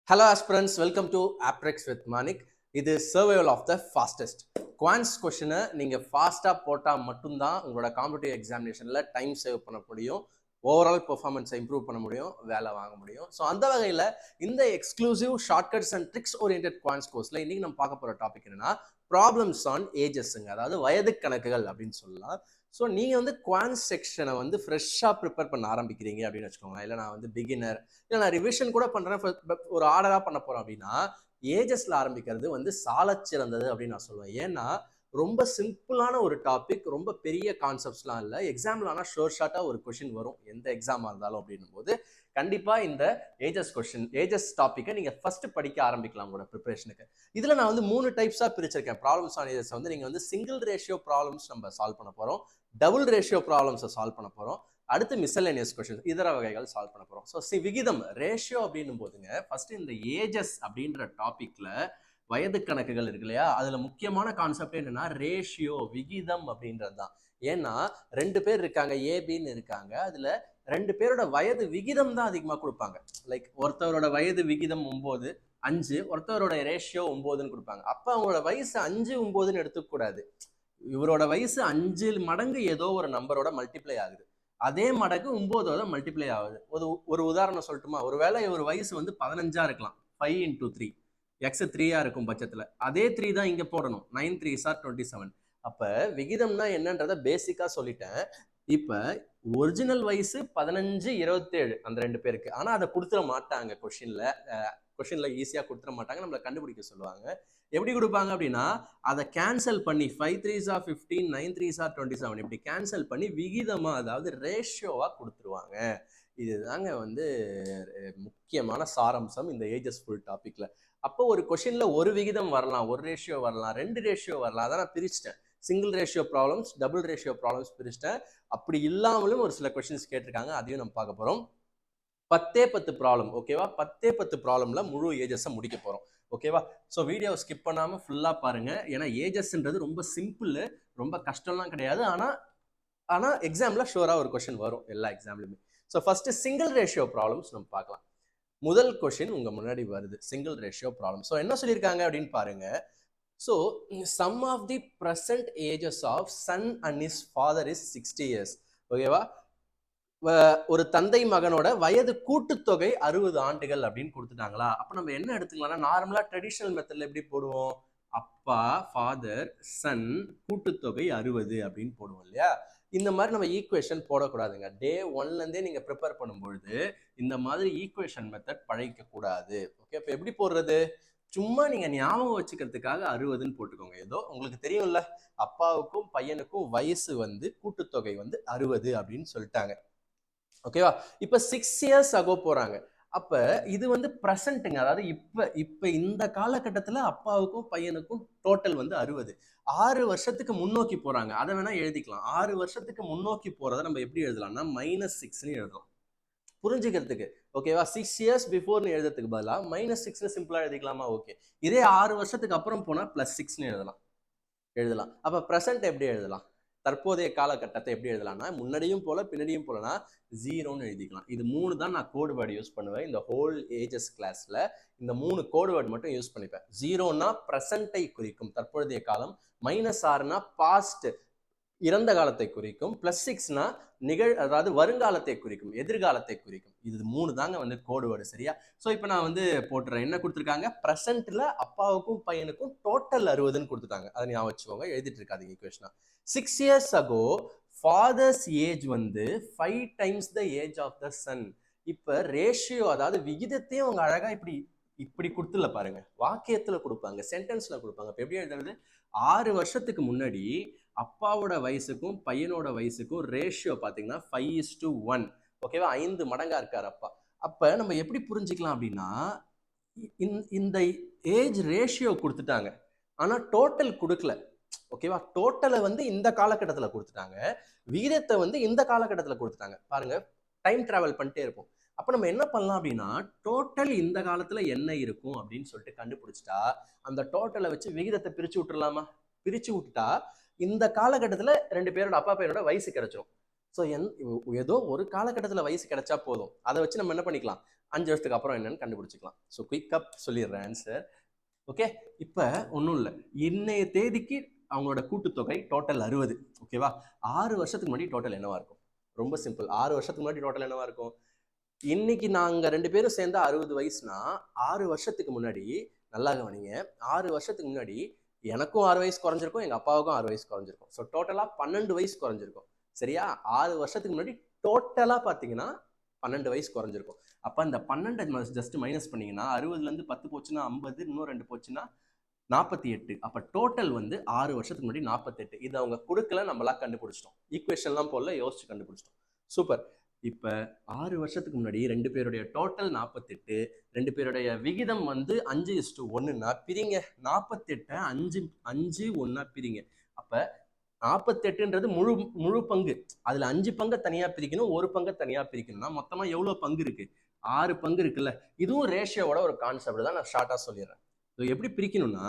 Hello aspirants, welcome to Aprex with Manik. இது survival of the fastest. Quants கொஷனை நீங்கள் ஃபாஸ்ட்டாக போட்டால் மட்டும்தான் உங்களோட காம்படிட்டிவ் எக்ஸாமினேஷனில் டைம் சேவ் பண்ண முடியும், ஓவரால் பெர்ஃபார்மன்ஸை இம்ப்ரூவ் பண்ண முடியும், வேலை வாங்க முடியும். ஸோ அந்த வகையில் இந்த exclusive shortcuts and tricks orient quants கோர்ஸில் இன்றைக்கி நம்ம பார்க்க போகிற டாபிக் என்னன்னா ப்ராப்ளம்ஸ் ஆன் ஏஜஸ்ங்க, அதாவது வயது கணக்குகள் அப்படின்னு சொல்லலாம். ஸோ நீங்கள் வந்து குவான்ஸ் செக்ஷனை வந்து ஃப்ரெஷ்ஷாக ப்ரிப்பேர் பண்ண ஆரம்பிக்கிறீங்க அப்படின்னு வச்சுக்கோங்க. இல்லை நான் வந்து பிகினர், இல்லை நான் ரிவிஷன் கூட பண்ணுறேன், ஒரு ஆர்டராக பண்ண போகிறோம் அப்படின்னா ஏஜஸ்ல ஆரம்பிக்கிறது வந்து சாலச்சிறந்தது அப்படின்னு நான் சொல்லுவேன். ஏன்னா ரொம்ப சிம்பிளான ஒரு டாபிக், ரொம்ப பெரிய கான்செப்ட்ஸ்லாம் இல்லை. எக்ஸாம்ல ஆனால் ஷோர் ஷார்ட்டாக ஒரு கொஷின் வரும் எந்த எக்ஸாமாக இருந்தாலும். அப்படின்னும் போது கண்டிப்பாக இந்த ஏஜஸ் டாப்பிக்கை நீங்கள் ஃபர்ஸ்ட் படிக்க ஆரம்பிக்கலாம் உங்களோட ப்ரிப்பரேஷனுக்கு. இதில் நான் வந்து 3 டைப்ஸாக பிரிச்சிருக்கேன். ப்ராப்ளம்ஸ் ஆன் ஏஜஸ் வந்து நீங்கள் வந்து சிங்கிள் ரேஷியோ ப்ராப்ளம்ஸ் நம்ம சால்வ் பண்ண போகிறோம், டபுள் ரேஷியோ ப்ராப்ளம்ஸை சால்வ் பண்ண போகிறோம், அடுத்து மிஸ்சலேனியஸ் கொஸ்டின் இதர வகைகள் சால்வ் பண்ண போகிறோம். ஸோ விகிதம் ரேஷியோ அப்படின்னும் போதுங்க, ஃபர்ஸ்ட் இந்த ஏஜஸ் அப்படின்ற டாபிக்ல வயது கணக்குகள் இருக்கு இல்லையா, அதுல முக்கியமான கான்செப்ட் என்னன்னா ரேஷியோ, விகிதம் அப்படின்றது தான். ஏன்னா 2 பேர் இருக்காங்க, ஏபின்னு இருக்காங்க, அதுல 2 பேரோட வயது விகிதம் தான் அதிகமாக கொடுப்பாங்க. லைக் ஒருத்தவரோட வயது விகிதம் 9, 5, ஒருத்தவரோட ரேஷியோ 9ன்னு கொடுப்பாங்க. அப்ப அவங்களோட வயசு 5, 9ன்னு எடுத்துக்கூடாது. இவரோட வயசு 5 மடங்கு ஏதோ ஒரு நம்பரோட மல்டிப்ளை ஆகுது, அதே மடங்கு 9ஓட மல்டிப்ளை ஆகுது. ஒரு உதாரணம் சொல்லட்டுமா? ஒருவேளை இவர் வயசு வந்து 15ஆ இருக்கலாம், 5 into 3 எக்ஸ் 3ஆ இருக்கும் பட்சத்துல அதே 3 தான் இங்க போடணும், 9 3s are 27. அப்ப விகிதம்னா என்னன்றத பேசிக்கா சொல்லிட்டேன். இப்ப ஒரிஜினல் வயசு 15 27 அந்த 2 பேருக்கு, ஆனா அதை கொடுத்துட மாட்டாங்க கொஷின்ல ஈஸியா கொடுத்துட மாட்டாங்க, நம்மளை கண்டுபிடிக்க சொல்லுவாங்க. எப்படி கொடுப்பாங்க அப்படின்னா அதை கேன்சல் பண்ணி 5 3s are 15, 9 3s are 27 இப்படி கேன்சல் பண்ணி விகிதமா, அதாவது ரேஷியோவா கொடுத்துருவாங்க. இதுதாங்க வந்து முக்கியமான சாராம்சம் இந்த ஏஜஸ் ஃபுல் டாபிக்ல. அப்போ ஒரு கொஷின்ல ஒரு விகிதம் வரலாம், ஒரு ரேஷியோ வரலாம், 2 ரேஷியோ வரலாம். அதை நான் பிரிச்சிட்டேன். Single ratio problems, double ratio problems பிரிச்சிட்டேன். அப்படி இல்லாமலும் ஒரு சில கொஸ்டின்ஸ் கேட்டிருக்காங்க, அதையும் நம்ம பார்க்க போறோம். 10 ப்ராப்ளம், ஓகேவா? 10 ப்ராப்ளம்ல முழு ஏஜஸை முடிக்க போறோம், ஓகேவா? ஸோ வீடியோ ஸ்கிப் பண்ணாம ஃபுல்லா பாருங்க. ஏன்னா ஏஜஸ்ன்றது ரொம்ப சிம்பிள், ரொம்ப கஷ்டம்லாம் கிடையாது. ஆனா எக்ஸாம்ல ஷோரா ஒரு கொஸ்டின் வரும் எல்லா எக்ஸாம்லயுமே. So first single ratio problems நம்ம பார்க்கலாம். முதல் கொஸ்டின் உங்க முன்னாடி வருது, சிங்கிள் ரேஷியோ ப்ராப்ளம். ஸோ என்ன சொல்லியிருக்காங்க அப்படின்னு பாருங்க. So sum of the present ages of son and his father is 60 years, ஓகேவா? ஒரு தந்தை மகனோட வயது கூட்டுத்தொகை 60 ஆண்டுகள் அப்படின்னு கொடுத்துட்டாங்களா? அப்ப நம்ம என்ன எடுத்துக்கலாம்னா, நார்மலா ட்ரெடிஷனல் மெத்தட்ல எப்படி போடுவோம்? அப்பா, ஃபாதர், சன், கூட்டுத்தொகை 60 அப்படின்னு போடுவோம் இல்லையா? இந்த மாதிரி நம்ம ஈக்குவேஷன் போடக்கூடாதுங்க. டே 1ல இருந்தே நீங்க ப்ரிப்பேர் பண்ணும்பொழுது இந்த மாதிரி ஈக்குவேஷன் மெத்தட் பழகிக்க கூடாது. ஓகே, இப்போ எப்படி போடுறது? சும்மா நீங்க ஞாபகம் வச்சுக்கிறதுக்காக 60ன்னு போட்டுக்கோங்க. ஏதோ உங்களுக்கு தெரியும்ல, அப்பாவுக்கும் பையனுக்கும் வயசு வந்து கூட்டுத்தொகை வந்து 60 அப்படின்னு சொல்லிட்டாங்க, ஓகேவா? இப்ப 6 years ago போறாங்க. அப்ப இது வந்து பிரசன்ட்டுங்க, அதாவது இப்ப இந்த காலகட்டத்துல அப்பாவுக்கும் பையனுக்கும் டோட்டல் வந்து 60. 6 வருஷத்துக்கு முன்னோக்கி போறாங்க, அதை வேணா எழுதிக்கலாம். 6 வருஷத்துக்கு முன்னோக்கி போறதை நம்ம எப்படி எழுதலாம்னா -6ன்னு எழுதலாம் புரிஞ்சுக்கிறதுக்கு, ஓகேவா? 6 years பிஃபோர்னு எழுதுறதுக்கு பதிலா -6ன்னு சிம்பிளா எழுதிக்கலாமா? ஓகே. இதே 6 வருஷத்துக்கு அப்புறம் போனா +6ன்னு எழுதலாம். அப்ப பிரசன்ட் எப்படி எழுதலாம்? தற்போதைய காலகட்டத்தை எப்படி எழுதலாம்னா, முன்னாடியும் போல பின்னாடியும் போலனா 0ன்னு எழுதிக்கலாம். இது 3 தான் நான் கோட் வேர்டு யூஸ் பண்ணுவேன் இந்த ஹோல் ஏஜஸ் கிளாஸ்ல. இந்த 3 கோட் வேர்டு மட்டும் யூஸ் பண்ணிப்பேன். 0னா பிரசன்ட்டை குறிக்கும், தற்போதைய காலம். -6னா பாஸ்ட், இறந்த காலத்தை குறிக்கும். +6னா அதாவது வருங்காலத்தை குறிக்கும், எதிர்காலத்தை குறிக்கும். இது 3 தாங்க வந்து கோடு வேர்டு, சரியா? ஸோ இப்போ நான் வந்து போட்டுறேன். என்ன கொடுத்துருக்காங்க? ப்ரெசென்ட்ல அப்பாவுக்கும் பையனுக்கும் டோட்டல் 60ன்னு கொடுத்துட்டாங்க. அதை ஞாபகம் வச்சுக்கோங்க, எழுதிட்டு இருக்காதீங்க ஈக்குவேஷனா. 6 years ago ஃபாதர்ஸ் ஏஜ் வந்து 5 times the age of the son. இப்ப ரேஷியோ, அதாவது விகிதத்தையும் அவங்க அழகா இப்படி கொடுத்துல பாருங்க, வாக்கியத்துல கொடுப்பாங்க, சென்டென்ஸ்ல கொடுப்பாங்க. இப்ப எப்படி எழுதுறது? 6 வருஷத்துக்கு முன்னாடி அப்பாவோட வயசுக்கும் பையனோட வயசுக்கும் ரேஷியோ பாத்தீங்கன்னா 5:1, ஓகேவா? 5 மடங்கா இருக்காரு அப்பா. அப்ப நம்ம எப்படி புரிஞ்சுக்கலாம் அப்படின்னா, இந்த ஏஜ் ரேஷியோ கொடுத்துட்டாங்க, ஆனா டோட்டல் கொடுக்கல, ஓகேவா? டோட்டலை வந்து இந்த காலகட்டத்தில் கொடுத்துட்டாங்க, விகிதத்தை வந்து இந்த காலகட்டத்தில் கொடுத்துட்டாங்க. பாருங்க, டைம் டிராவல் பண்ணிட்டே இருக்கும். அப்ப நம்ம என்ன பண்ணலாம் அப்படின்னா, டோட்டல் இந்த காலத்துல என்ன இருக்கும் அப்படின்னு சொல்லிட்டு கண்டுபிடிச்சிட்டா அந்த டோட்டலை வச்சு விகிதத்தை பிரிச்சு விட்டுறலாமா? பிரிச்சு விட்டுட்டா இந்த காலகட்டத்துல 2 பேரோட அப்பா பையனோட வயசு கிடைச்சிடும். ஸோ ஏதோ ஒரு காலகட்டத்தில் வயசு கிடைச்சா போதும், அதை வச்சு நம்ம என்ன பண்ணிக்கலாம், 5 வருஷத்துக்கு அப்புறம் என்னன்னு கண்டுபிடிச்சிக்கலாம். ஸோ குயிக்கப் சொல்லிடுறேன் ஆன்சர். ஓகே, இப்போ ஒன்றும் இல்லை, இன்னைய தேதிக்கு அவங்களோட கூட்டுத்தொகை டோட்டல் 60. ஓகேவா? 6 வருஷத்துக்கு முன்னாடி டோட்டல் என்னவா இருக்கும்? ரொம்ப சிம்பிள். 6 வருஷத்துக்கு முன்னாடி டோட்டல் என்னவா இருக்கும்? இன்னைக்கு நாங்க 2 பேரும் சேர்ந்தா 60 வயசுனா 6 வருஷத்துக்கு முன்னாடி, நல்லா கவனிங்க, 6 வருஷத்துக்கு முன்னாடி எனக்கும் 6 வயசு குறைஞ்சிருக்கும், எங்க அப்பாவுக்கும் 6 வயசு குறைஞ்சிருக்கும். ஸோ டோட்டலா 12 வயசு குறைஞ்சிருக்கும். சரியா? 6 வருஷத்துக்கு முன்னாடி டோட்டலா பாத்தீங்கன்னா 12 வயசு குறைஞ்சிருக்கும். அப்ப அந்த 12 ஜஸ்ட் மைனஸ் பண்ணீங்கன்னா 60ல இருந்து 10 போச்சுன்னா 50, இன்னும் 2 போச்சுன்னா 48. அப்ப டோட்டல் வந்து 6 வருஷத்துக்கு முன்னாடி 48. இது அவங்க கொடுக்கல, நம்மளா கண்டுபிடிச்சிட்டோம். ஈக்குவேஷன்லாம் போல யோசிச்சு கண்டுபிடிச்சிட்டோம். சூப்பர். இப்ப 6 வருஷத்துக்கு முன்னாடி 2 பேருடைய டோட்டல் 48, 2 பேருடைய விகிதம் வந்து 5:1ன்னா பிரிங்க. 48 5 1 பிரிங்க. அப்ப 48ன்றது முழு பங்கு. அதுல 5 பங்கை தனியா பிரிக்கணும், 1 பங்கை தனியா பிரிக்கணும்னா மொத்தமா எவ்வளவு பங்கு இருக்கு? 6 பங்கு இருக்குல்ல. இதுவும் ரேஷியோட ஒரு கான்செப்ட் தான், நான் ஷார்ட்டா சொல்லிடுறேன். எப்படி பிரிக்கணும்னா,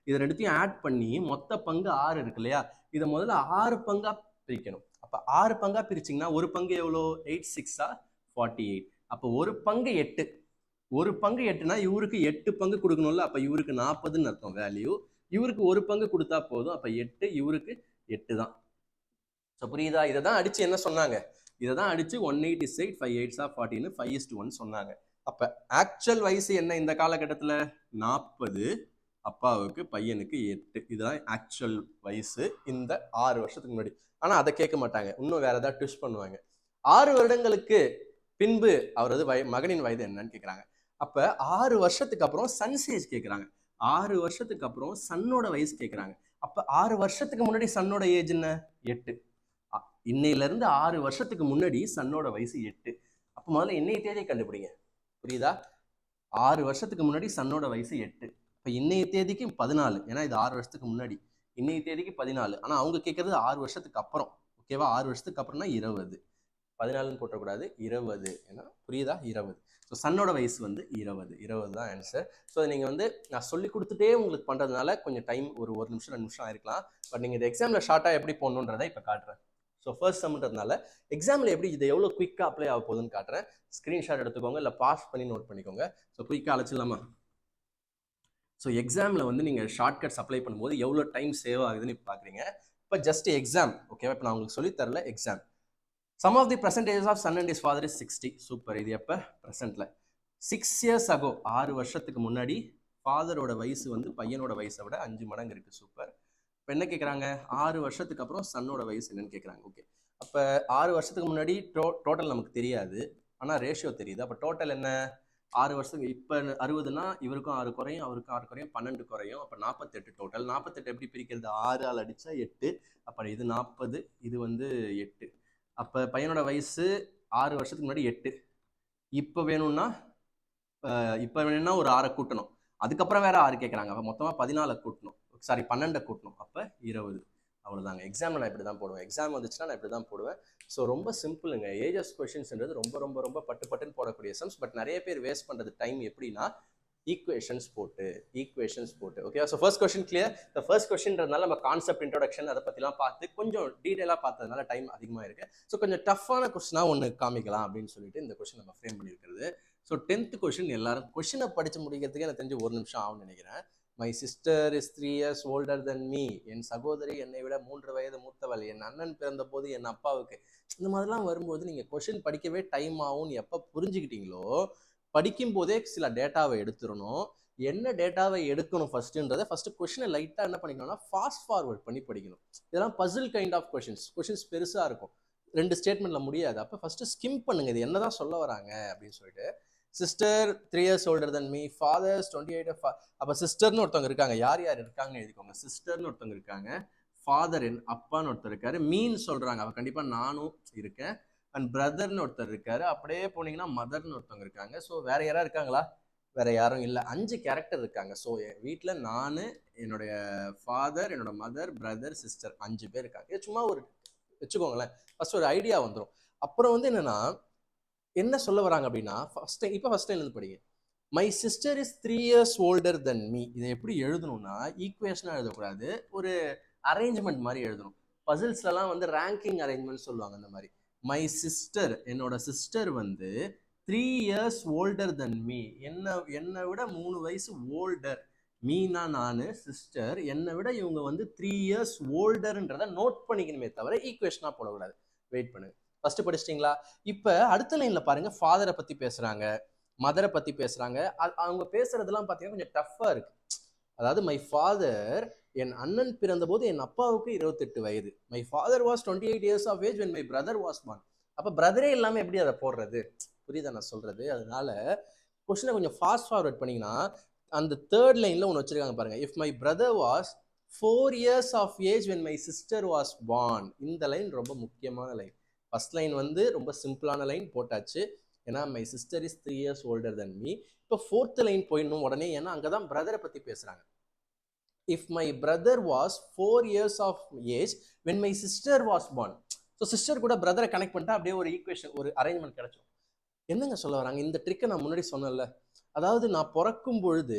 இது ரெண்டுத்தையும் ஆட் பண்ணி மொத்த பங்கு 6 இருக்கு இல்லையா, இதை முதல்ல 6 பங்கா பிரிக்கணும். அப்ப 6 பங்கா பிரிச்சிங்கன்னா ஒரு பங்கு எவ்வளோ? 8 6 48. அப்போ ஒரு பங்கு 8. ஒரு பங்கு 8னா இவருக்கு 8 பங்கு கொடுக்கணும்ல, அப்ப இவருக்கு 40ன்னு அர்த்தம் வேல்யூ. இவருக்கு ஒரு பங்கு கொடுத்தா போதும், அப்ப 8, இவருக்கு 8 தான். ஸோ புரியுதா? இதை தான் அடிச்சு என்ன சொன்னாங்க? இதை தான் அடிச்சு 186 5 8 40 5:1 சொன்னாங்க. அப்ப ஆக்சுவல் வயசு என்ன இந்த காலகட்டத்தில்? 40, அப்பாவுக்கு பையனுக்கு 8. இதுதான் ஆக்சுவல் வயசு இந்த 6 வருஷத்துக்கு முன்னாடி. ஆனா அதை கேட்க மாட்டாங்க, இன்னும் வேற ஏதாவது ட்விஸ்ட் பண்ணுவாங்க. 6 வருடங்களுக்கு பின்பு அவரது மகனின் வயது என்னன்னு கேட்குறாங்க. அப்ப 6 வருஷத்துக்கு அப்புறம் சன்சேஜ் கேட்குறாங்க. 6 வருஷத்துக்கு அப்புறம் சன்னோட வயசு கேட்குறாங்க. அப்ப 6 வருஷத்துக்கு முன்னாடி சன்னோட ஏஜ் என்ன? 8. இன்னையில இருந்து 6 வருஷத்துக்கு முன்னாடி சன்னோட வயசு 8. அப்ப முதல்ல இன்னைய தேதியை கண்டுபிடிங்க. புரியுதா? 6 வருஷத்துக்கு முன்னாடி சன்னோட வயசு 8. இப்ப இன்னைய தேதிக்கு 14, ஏன்னா இது 6 வருஷத்துக்கு முன்னாடி. இன்னைய தேதிக்கு 14. ஆனா அவங்க கேட்கறது 6 வருஷத்துக்கு அப்புறம். ஓகேவா? 6 வருஷத்துக்கு அப்புறம்னா 20. 14ன்னு போட்டக்கூடாது, 20. ஏன்னா புரியுதா? 20. ஸோ சன்னோட வயசு வந்து 20 தான் ஆன்சர். ஸோ நீங்கள் வந்து நான் சொல்லி கொடுத்துட்டே உங்களுக்கு பண்ணுறதுனால கொஞ்சம் டைம் ஒரு நிமிஷம் 2 நிமிஷம் ஆயிருக்கலாம். பட் நீங்கள் இந்த எக்ஸாமில் ஷார்ட்டாக எப்படி போடணுன்றதை இப்போ காட்டுறேன். ஸோ ஃபர்ஸ்ட் சம்ன்றதுனால எக்ஸாமில் எப்படி இதை எவ்வளோ குயிக்காக அப்ளை ஆக போகுதுன்னு காட்டுறேன். ஸ்க்ரீன்ஷாட் எடுத்துக்கோங்க, இல்லை பாஸ் பண்ணி நோட் பண்ணிக்கோங்க. ஸோ குயிக்காக அழைச்சிடலாமா? ஸோ எக்ஸாமில் வந்து நீங்கள் ஷார்ட்கட்ஸ் அப்ளை பண்ணும்போது எவ்வளோ டைம் சேவ் ஆகுதுன்னு இப்போ பார்க்குறீங்க. இப்போ ஜஸ்ட் எக்ஸாம், ஓகேவா? இப்போ நான் உங்களுக்கு சொல்லித்தரல exam. Sum of the percentage of son and his father is 60. Super. இது எப்போ? ப்ரெசென்ட்ல. 6 years ago, 6 வருஷத்துக்கு முன்னாடி ஃபாதரோட வயசு வந்து பையனோட வயசை விட 5 மடங்கு இருக்கு. சூப்பர். இப்போ என்ன கேட்குறாங்க? 6 வருஷத்துக்கு அப்புறம் சன்னோட வயசு என்னன்னு கேட்குறாங்க. ஓகே, அப்போ 6 வருஷத்துக்கு முன்னாடி டோட்டல் நமக்கு தெரியாது, ஆனால் ரேஷியோ தெரியுது. அப்போ டோட்டல் என்ன? 6 வருஷத்துக்கு இப்போ 60னா இவருக்கும் 6 குறையும், அவருக்கும் 6 குறையும், 12 குறையும். அப்போ 48 டோட்டல். 48 எப்படி பிரிக்கிறது? 6 ஆல் அடிச்சா 8. அப்போ இது 40, இது வந்து 8. அப்போ பையனோட வயசு 6 வருஷத்துக்கு முன்னாடி 8. இப்போ வேணும்னா ஒரு 6 கூட்டணும், அதுக்கப்புறம் வேற 6 கேட்குறாங்க. அப்போ மொத்தமாக 14 கூட்டணும், சாரி 12 கூட்டணும், அப்போ 20. அவ்வளோதாங்க. எக்ஸாமில் நான் இப்படி தான் போடுவேன். எக்ஸாம் வந்துச்சுன்னா நான் இப்படி தான் போடுவேன். ஸோ ரொம்ப சிம்பிளுங்க. ஏஜஸ் கொஷின்ஸ்ன்றது ரொம்ப ரொம்ப ரொம்ப பட்டுன்னு போடக்கூடிய சம்ஸ். பட் நிறைய பேர் வேஸ்ட் பண்ணுறது டைம் எப்படின்னா ஈக்குவேஷன்ஸ் போட்டு. Okay, so first question clear. இந்த ஃபர்ஸ்ட் கொஸ்டின்றதுனால நம்ம கான்செப்ட் இன்ட்ரோடக்ஷன் அதை பற்றிலாம் பார்த்து கொஞ்சம் டீட்டெயிலாக பார்த்ததுனால டைம் அதிகமாக இருக்குது. ஸோ கொஞ்சம் டஃப்பான கொஸ்டினாக ஒன்று காமிக்கலாம் அப்படின்னு சொல்லிட்டு இந்த கொஸ்டின் நம்ம ஃப்ரேம் பண்ணியிருக்கிறது. ஸோ 10th கொஸ்டின் எல்லாரும் கொஸ்டினை படித்து முடிக்கிறதுக்கு எனக்கு தெரிஞ்சு 1 நிமிஷம் ஆகும்னு நினைக்கிறேன். My sister is 3 years older than me. என் சகோதரி என்னை விட 3 வயது மூத்தவள். என் அண்ணன் பிறந்த போது என் அப்பாவுக்கு. இந்த மாதிரிலாம் வரும்போது நீங்கள் கொஸ்டின் படிக்கவே டைம் ஆகும்னு எப்போ புரிஞ்சுக்கிட்டீங்களோ, படிக்கும் போதே சில டேட்டாவை எடுத்துடணும். என்ன டேட்டாவை எடுக்கணும் ஃபர்ஸ்ட் கொஸ்டினை லைட்டாக என்ன பண்ணிக்கணும்னா ஃபாஸ்ட் ஃபார்வர்ட் பண்ணி படிக்கணும். இதெல்லாம் பசில் கைண்ட் ஆஃப் கொஸ்டின்ஸ் பெருசாக இருக்கும், 2 ஸ்டேட்மெண்ட்ல முடியாது. அப்போ ஃபர்ஸ்ட் ஸ்கிம் பண்ணுங்க, இது என்னதான் சொல்ல வராங்க அப்படின்னு சொல்லிட்டு. Sister 3 years older than me, father's 28. அப்போ சிஸ்டர்னு ஒருத்தவங்க இருக்காங்க. யார் இருக்காங்கன்னு எழுதிக்கோங்க. சிஸ்டர்னு ஒருத்தவங்க இருக்காங்க, ஃபாதர் என் அப்பான்னு ஒருத்தர் இருக்காரு, மீன் சொல்றாங்க, அவ கண்டிப்பா நானும் இருக்கேன், அண்ட் பிரதர்னு ஒருத்தர் இருக்காரு. அப்படியே போனீங்கன்னா மதர்னு ஒருத்தவங்க இருக்காங்க. ஸோ வேற யாராவது இருக்காங்களா? வேற யாரும் இல்லை. 5 கேரக்டர் இருக்காங்க. ஸோ என் வீட்டில் நான், என்னுடைய ஃபாதர், என்னோட மதர், பிரதர், சிஸ்டர் 5 பேர் இருக்காங்க. இது சும்மா ஒரு வச்சுக்கோங்களேன், ஃபர்ஸ்ட் ஒரு ஐடியா வந்துடும். அப்புறம் வந்து என்னன்னா என்ன சொல்ல வராங்க அப்படின்னா ஃபர்ஸ்ட் டைம்ல படிங்க. My sister is 3 years older than me. இதை எப்படி எழுதணும்னா ஈக்குவேஷனாக எழுதக்கூடாது, ஒரு அரேஞ்ச்மெண்ட் மாதிரி எழுதணும். பசில்ஸ்லாம் வந்து ரேங்கிங் அரேஞ்ச்மெண்ட் சொல்லுவாங்க. அந்த மாதிரி மை சிஸ்டர், என்னோட சிஸ்டர் வந்து 3 years older than me, என்னை விட 3 வயசு ஓல்டர். மீனா நானு, சிஸ்டர் என்னை விட இவங்க வந்து 3 years ஓல்டர்ன்றத நோட் பண்ணிக்கணுமே தவிர ஈக்குவேஷனா போடக்கூடாது. வெயிட் பண்ணுங்க. ஃபர்ஸ்ட் படிச்சிட்டிங்களா? இப்ப அடுத்த லைன்ல பாருங்க, ஃபாதரை பத்தி பேசுறாங்க, மதரை பத்தி பேசுறாங்க. அவங்க பேசுறதெல்லாம் பாத்தீங்கன்னா கொஞ்சம் டஃப்பா இருக்கு. அதாவது மை ஃபாதர், என் அண்ணன் பிறந்த போது என் அப்பாவுக்கு 28 வயது. My father was 28 years of age when my brother was born. அப்ப பிரதரே இல்லாம எப்படி அதை போடுறது? புரியுதா நான் சொல்றது? அதனால கொஸ்டினை கொஞ்சம் ஃபாஸ்ட் ஃபார்வர்ட் பண்ணீங்கன்னா அந்த தேர்ட் லைன்ல ஒன்று வச்சிருக்காங்க பாருங்க. If my brother was 4 years of age when my sister was born. இந்த லைன் ரொம்ப முக்கியமான லைன். ஃபர்ஸ்ட் லைன் வந்து ரொம்ப சிம்பிளான லைன் போட்டாச்சு, ஏன்னா my sister is 3 years older than me. இப்போ ஃபோர்த் லைன் போயிடணும் உடனே, ஏன்னா அங்கதான் பிரதரை பத்தி பேசுறாங்க. If my brother was 4 years of age when my sister was born. So sister கூட பிரதரை கனெக்ட் பண்ணிட்டா அப்படியே ஒரு ஈக்குவேஷன், ஒரு அரேஞ்ச்மெண்ட் கிடைச்சிடும். என்னங்க சொல்ல வராங்க? இந்த ட்ரிக்கை நான் முன்னாடி சொன்னேன்ல, அதாவது நான் பிறக்கும் பொழுது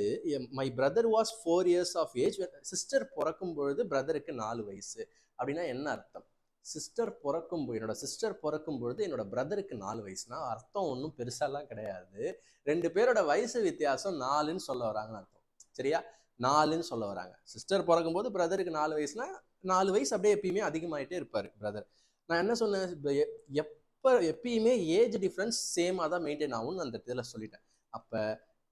my brother was 4 years of age, sister பிறக்கும் பொழுது பிரதருக்கு 4 வயசு. அப்படின்னா என்ன அர்த்தம்? சிஸ்டர் பிறக்கும் பொழுது, என்னோட சிஸ்டர் பிறக்கும் பொழுது என்னோட பிரதருக்கு 4 வயசுனா அர்த்தம் ஒன்றும் பெருசாலாம் கிடையாது. 2 பேரோட வயசு வித்தியாசம் 4ன்னு சொல்ல வராங்கன்னு அர்த்தம். சரியா? 4ன்னு சொல்ல வராங்க. சிஸ்டர் பிறக்கும் போது பிரதருக்கு 4 வயசுனா 4 வயசு அப்படியே எப்பயுமே அதிகமாயிட்டே இருப்பாரு பிரதர். நான் என்ன சொன்னேன், எப்பயுமே ஏஜ் டிஃப்ரென்ஸ் சேமாக தான் மெயின்டைன் ஆகும்னு அந்த இதில் சொல்லிட்டேன். அப்போ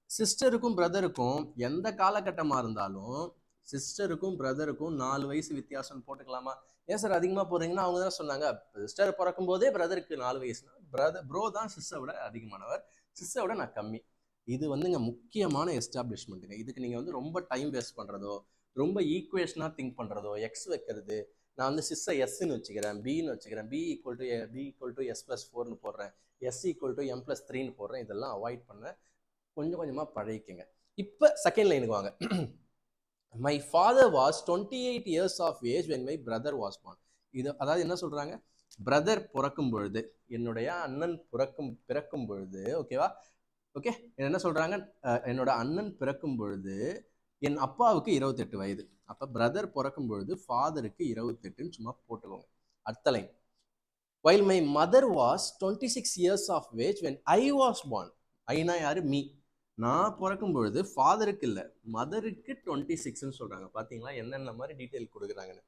சிஸ்டருக்கும் பிரதருக்கும் எந்த காலகட்டமாக இருந்தாலும் சிஸ்டருக்கும் பிரதருக்கும் 4 வயசு வித்தியாசம் போட்டுக்கலாமா? ஏன் சார் அதிகமாக போடுறீங்கன்னா, அவங்க தான் சொன்னாங்க சிஸ்டர் பிறக்கும் போதே பிரதருக்கு 4 வயசுனா ப்ரோ தான் சிஸ்டரை விட அதிகமானவர், சிஸ்டரை விட நான் கம்மி. இது வந்துங்க முக்கியமான எஸ்டாப்ளிஷ்மெண்ட்டுங்க. இதுக்கு நீங்கள் வந்து ரொம்ப டைம் வேஸ்ட் பண்ணுறதோ, ரொம்ப ஈக்குவேஷனாக திங்க் பண்ணுறதோ, எக்ஸ் வைக்கிறது, நான் வந்து சிஸ்ஸை எஸ்ன்னு வச்சுக்கிறேன், பின்னு வச்சுக்கிறேன், P equal to S plus 4ன்னு போடுறேன், S equal to M plus 3ன்னு போடுறேன், இதெல்லாம் அவாய்ட் பண்ண கொஞ்சம் கொஞ்சமாக பழகிக்கங்க. இப்போ செகண்ட் லைனுக்கு வாங்க. My father was 28 years of age when my brother was born. இது அதாவது என்ன சொல்றாங்க, பிரதர் பிறக்கும் பொழுது, என்னுடைய அண்ணன் பிறக்கும் பொழுது, ஓகேவா? ஓகே, என்ன சொல்றாங்க, என்னோட அண்ணன் பிறக்கும் பொழுது என் அப்பாவுக்கு 28 வயது. அப்ப பிரதர் பிறக்கும் பொழுது ஃபாதருக்கு 28ன்னு சும்மா போட்டுக்கோங்க. அடுத்த line, while my mother was 26 years of age when I was born. Aina யாரு? மீ. நான் பிறக்கும் பொழுது ஃபாதருக்கு இல்லை, மதருக்கு 26ன்னு சொல்றாங்க. பாத்தீங்களா என்னென்ன மாதிரி டீட்டெயில் கொடுக்குறாங்கன்னு.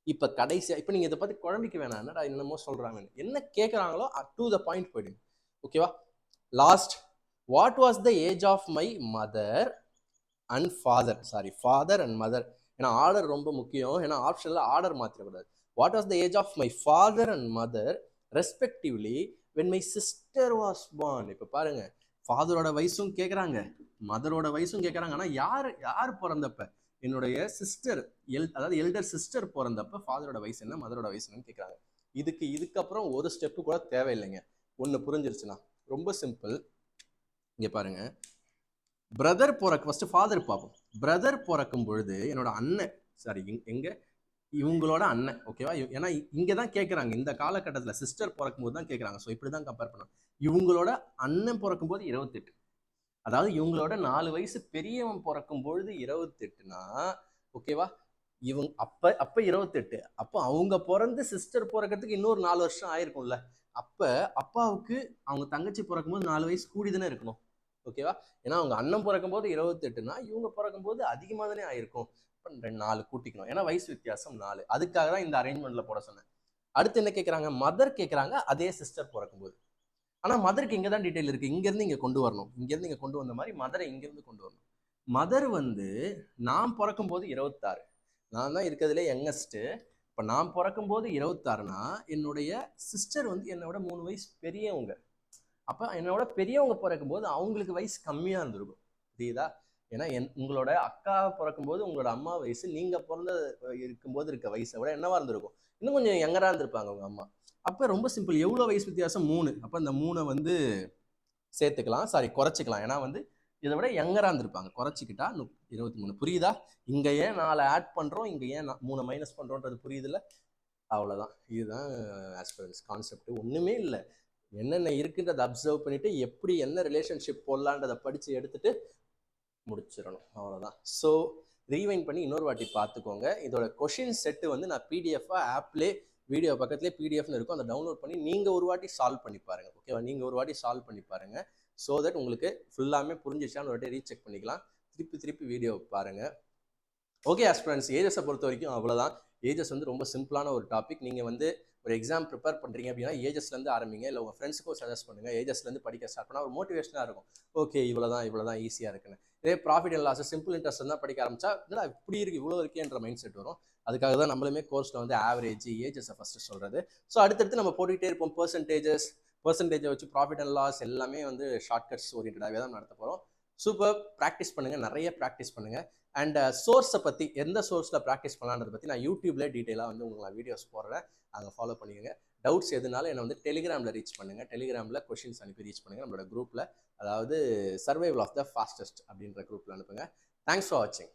இப்ப கடைசியா, இப்ப நீங்க இதை பத்தி குழம்பிக்க வேணாம், என்னடா என்னமோ சொல்றாங்கன்னு. என்ன கேட்கறாங்களோ டு த பாயிண்ட் போயிடுங்க. ஓகேவா? Last, what was the age of my mother and father, sorry father and mother, ஏன்னா ஆர்டர் ரொம்ப முக்கியம், ஏன்னா ஆப்ஷன்ல ஆர்டர் மாற்றக்கூடாது. What was the age of my father and mother respectively when my sister was born. இப்ப பாருங்க, ஃபாதரோட வயசும் கேட்குறாங்க, மதரோட வயசும் கேட்குறாங்க. ஆனால் யார் பிறந்தப்ப? என்னுடைய சிஸ்டர், அதாவது எல்டர் சிஸ்டர் பிறந்தப்ப ஃபாதரோட வயசு என்ன, மதரோட வயசு என்னன்னு கேட்குறாங்க. இதுக்கப்புறம் ஒரு ஸ்டெப்பு கூட தேவையில்லைங்க. ஒன்று புரிஞ்சிருச்சுன்னா ரொம்ப சிம்பிள். இங்கே பாருங்க, பிரதர் ஃபர்ஸ்ட் ஃபாதர் பார்ப்போம். பிரதர் பிறக்கும் பொழுது என்னோட அண்ணன், சாரி எங்க இவங்களோட அண்ணன், ஓகேவா? ஏன்னா இங்கே தான் கேட்குறாங்க, இந்த காலகட்டத்தில் சிஸ்டர் பிறக்கும் போது தான் கேட்குறாங்க. ஸோ இப்படி தான் கம்பேர் பண்ணணும். இவங்களோட அண்ணன் பிறக்கும் போது 28, அதாவது இவங்களோட 4 வயசு பெரியவன் பிறக்கும் பொழுது 28னா, ஓகேவா? இவங்க அப்ப 28, அப்போ அவங்க பிறந்து சிஸ்டர் பிறக்கிறதுக்கு இன்னொரு 4 வருஷம் ஆயிருக்கும்ல. அப்ப அப்பாவுக்கு அவங்க தங்கச்சி பிறக்கும் போது 4 வயசு கூடி தானே இருக்கணும், ஓகேவா? ஏன்னா அவங்க அண்ணன் பிறக்கும் போது 28னா இவங்க பிறக்கும் போது அதிகமாக தானே ஆயிருக்கும். 4 கூட்டிக்கணும், ஏன்னா வயசு வித்தியாசம் 4. அதுக்காக தான் இந்த அரேஞ்ச்மெண்ட்ல போட சொன்னேன். அடுத்து என்ன கேட்குறாங்க, மதர் கேட்குறாங்க, அதே சிஸ்டர் பிறக்கும் போது. ஆனா மதருக்கு இங்க தான் டீடைல் இருக்கு, இங்க இருந்து இங்க கொண்டு வரணும், இங்க இருந்து இங்க கொண்டு வந்த மாதிரி மதரை இங்க இருந்து கொண்டு வரணும். மதர் வந்து நான் பிறக்கும் போது 26, நான் தான் இருக்கிறதுலே யங்கஸ்ட். இப்ப நான் பிறக்கும் போது 26னா என்னுடைய சிஸ்டர் வந்து என்னோட 3 வயசு பெரியவங்க. அப்ப என்னோட பெரியவங்க பிறக்கும் போது அவங்களுக்கு வயசு கம்மியா இருந்திருக்கும், புரியுதா? ஏன்னா உங்களோட அக்கா பிறக்கும் போது உங்களோட அம்மா வயசு நீங்க பிறந்த இருக்கும்போது இருக்க வயசை விட என்னவா இருந்திருக்கும், இன்னும் கொஞ்சம் யங்கரா இருந்திருப்பாங்க உங்க அம்மா. அப்ப ரொம்ப சிம்பிள், எவ்வளவு வயசு வித்தியாசம்? 3. அப்ப இந்த 3 வந்து சேர்த்துக்கலாம், சாரி குறைச்சிக்கலாம், ஏன்னா வந்து இதை விட யங்கரா இருந்திருப்பாங்க. குறைச்சிக்கிட்டா 23. புரியுதா? இங்க ஏன் 4 ஆட் பண்றோம், இங்க ஏன் 3 மைனஸ் பண்றோன்றது புரியுதுல்ல? அவ்வளவுதான். இதுதான் ஆஸ்பிரன்ஸ் கான்செப்ட். ஒண்ணுமே இல்லை, என்னென்ன இருக்குன்றதை அப்சர்வ் பண்ணிட்டு எப்படி என்ன ரிலேஷன்ஷிப் போடலான்றதை படிச்சு எடுத்துட்டு முடிச்சிடணும், அவ்வளவுதான். ஸோ ரீவைண்ட் பண்ணி இன்னொரு வாட்டி பார்த்துக்கோங்க. இதோட கொஷின் செட்டு வந்து நான் பிடிஎஃபா ஆப்லே வீடியோ பக்கத்துலேயே பிடிஎஃப்னு இருக்கும், அதை டவுன்லோட் பண்ணி நீங்கள் ஒரு வாட்டி சால்வ் பண்ணி பாருங்கள். ஓகேவா? நீங்கள் ஒரு வாட்டி சால்வ் பண்ணி பாருங்கள். ஸோ தட் உங்களுக்கு ஃபுல்லாமே புரிஞ்சிச்சான்னு ஒரு வாட்டி ரீசெக் பண்ணிக்கலாம். திருப்பி வீடியோ பாருங்கள். ஓகே ஆஸ்பிரண்ட்ஸ், ஏஜஸை பொறுத்த வரைக்கும் அவ்வளோதான். ஏஜஸ் வந்து ரொம்ப சிம்பிளான ஒரு டாபிக். நீங்கள் வந்து ஒரு எக்ஸாம் ப்ரிப்பேர் பண்ணுறீங்க அப்படின்னா ஏஜஸ்லேருந்து ஆரம்பிங்க. இல்லை உங்கள் ஃப்ரெண்ட்ஸுக்கும் சஜஸ்ட் பண்ணுங்கள், ஏஜஸ்லேருந்து படிக்க ஸ்டார்ட் பண்ணால் ஒரு மோட்டிவேஷனாக இருக்கும். ஓகே இவ்வளோதான் ஈஸியாக இருக்குன்னு. இதே profit and loss simple interest தான் படிக்க ஆரம்பிச்சா இல்லை இப்படி இருக்குது இவ்வளோ இருக்கேன்ற மைண்ட் செட் வரும். அதுக்காக தான் நம்மளுமே கோர்ஸில் வந்து ஆவரேஜ் ஏஜஸை ஃபஸ்ட்டு சொல்கிறது. ஸோ அடுத்தடுத்து நம்ம போட்டுக்கிட்டே இருப்போம். பர்சன்டேஜை வச்சு ப்ராஃபிட் அண்ட் லாஸ் எல்லாமே வந்து ஷார்ட்கட்ஸ் ஓரியன்டாகவே தான் நடத்த போகிறோம். சூப்பர், ப்ராக்டிஸ் பண்ணுங்கள், நிறைய ப்ராக்டிஸ் பண்ணுங்கள். அண்ட் சோர்ஸை பற்றி எந்த சோர்ஸில் ப்ராக்டிஸ் பண்ணலான்றதை பற்றி நான் யூடியூப்ல டீட்டெயிலாக வந்து உங்களுக்கு நான் வீடியோஸ் போடுறேன், அங்கே ஃபாலோ பண்ணிக்கோங்க. டவுட்ஸ் எதுனாலும் என்னை வந்து டெலிகிராமில் ரீச் பண்ணுங்கள். டெலிகிராமில் கொஷின்ஸ் அனுப்பி ரீச் பண்ணுங்கள். நம்மளோட குரூப்பில், அதாவது சர்வைவல் ஆஃப் த ஃபாஸ்டஸ்ட் அப்படின்ற குரூப்பில் அனுப்புங்க. தேங்க்ஸ் ஃபார் வாட்சிங்.